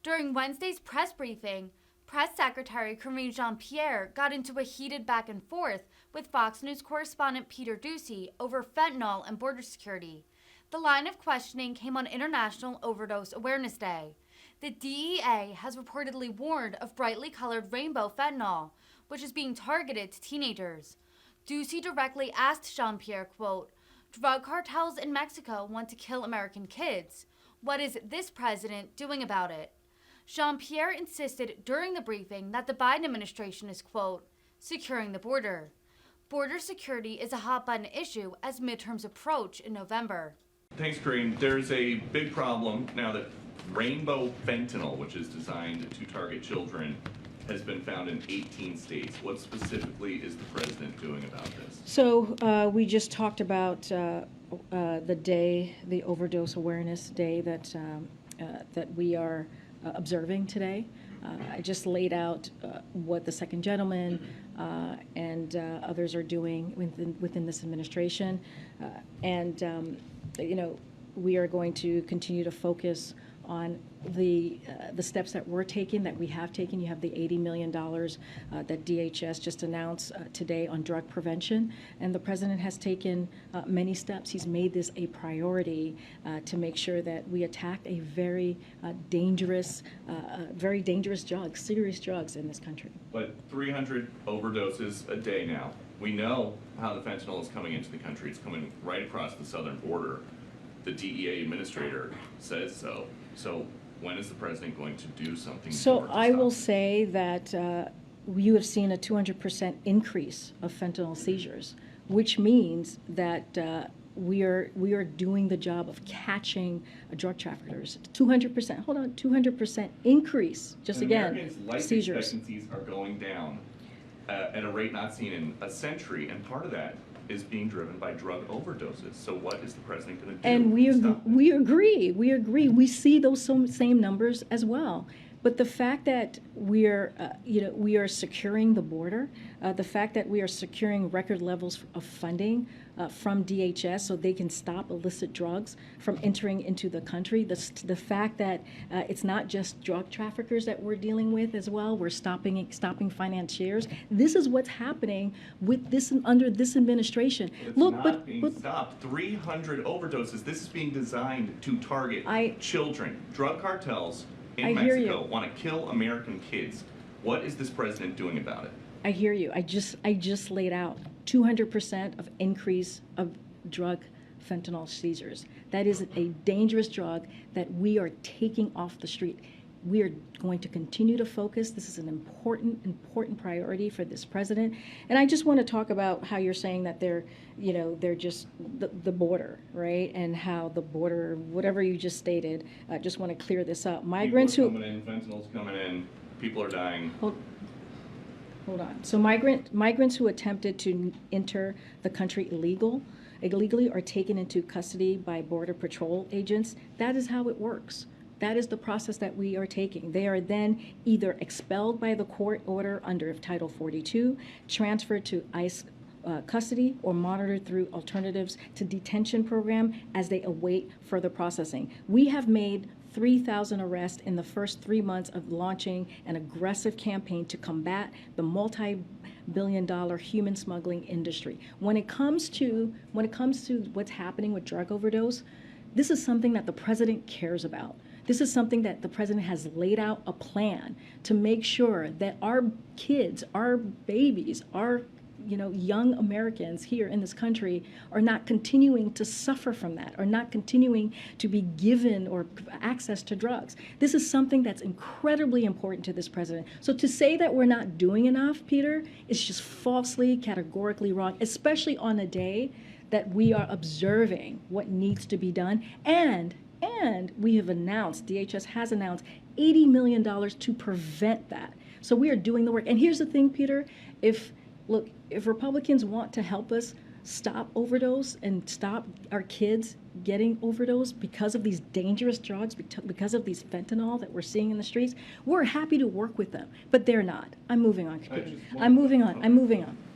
During Wednesday's press briefing, Press Secretary Karine Jean-Pierre got into a heated back and forth with Fox News correspondent Peter Doocy over fentanyl and border security. The line of questioning came on International Overdose Awareness Day. The DEA has reportedly warned of brightly colored rainbow fentanyl, which is being targeted to teenagers. Doocy directly asked Jean-Pierre, quote, "Drug cartels in Mexico want to kill American kids. What is this president doing about it?" Jean-Pierre insisted during the briefing that the Biden administration is, quote, "securing the border." Border security is a hot-button issue as midterms approach in November. Thanks, Karine. There's a big problem now that rainbow fentanyl, which is designed to target children, has been found in 18 states. What specifically is the president doing about this? So we just talked about the day, the Overdose Awareness Day that we are observing today. I just laid out what the second gentleman and others are doing within this administration. We are going to continue to focus on the steps that we're taking, that we have taken. You have the $80 million that DHS just announced today on drug prevention, and the president has taken many steps. He's made this a priority to make sure that we attack a very dangerous drugs, serious drugs in this country. But 300 overdoses a day now. We know how the fentanyl is coming into the country. It's coming right across the southern border. The DEA administrator says so. So when is the president going to do something? So I will say that you have seen a 200% increase of fentanyl seizures, which means that we are doing the job of catching drug traffickers. 200%. Hold on, 200% increase. Just and again, Americans' life seizures. expectancies are going down at a rate not seen in a century, and part of that is being driven by drug overdoses. So what is the president going to do? And we agree. We see those same numbers as well. But the fact that we are securing the border, the fact that we are securing record levels of funding from DHS so they can stop illicit drugs from entering into the country, the fact that it's not just drug traffickers that we're dealing with as well, we're stopping financiers. This is what's happening with this under this administration. It's not being stopped. 300 overdoses. This is being designed to target children. Drug cartels in Mexico want to kill American kids. What is this president doing about it? I hear you. I just laid out 200% of increase of drug fentanyl seizures. That is a dangerous drug that we are taking off the street. We are going to continue to focus. This is an important priority for this president. And I just want to talk about how you're saying that they're just the border, right? And how the border, whatever you just stated, I just want to clear this up. Migrants people are coming in, fentanyl's coming in, people are dying. Hold on. So migrants who attempted to enter the country illegally are taken into custody by Border Patrol agents. That is how it works. That is the process that we are taking. They are then either expelled by the court order under Title 42, transferred to ICE custody, or monitored through alternatives to detention program as they await further processing. We have made 3,000 arrests in the first 3 months of launching an aggressive campaign to combat the multi-billion-dollar human smuggling industry. When it comes to what's happening with drug overdose, this is something that the president cares about. This is something that the president has laid out a plan to make sure that our kids, our babies, our young Americans here in this country are not continuing to suffer from that, are not continuing to be given or access to drugs. This is something that's incredibly important to this president. So to say that we're not doing enough, Peter, is just falsely, categorically wrong, especially on a day that we are observing what needs to be done. And we have announced, DHS has announced $80 million to prevent that. So we are doing the work. And here's the thing, Peter, if Republicans want to help us stop overdose and stop our kids getting overdosed because of these dangerous drugs, because of these fentanyl that we're seeing in the streets, we're happy to work with them. But they're not. I'm moving on, Peter. I'm moving on.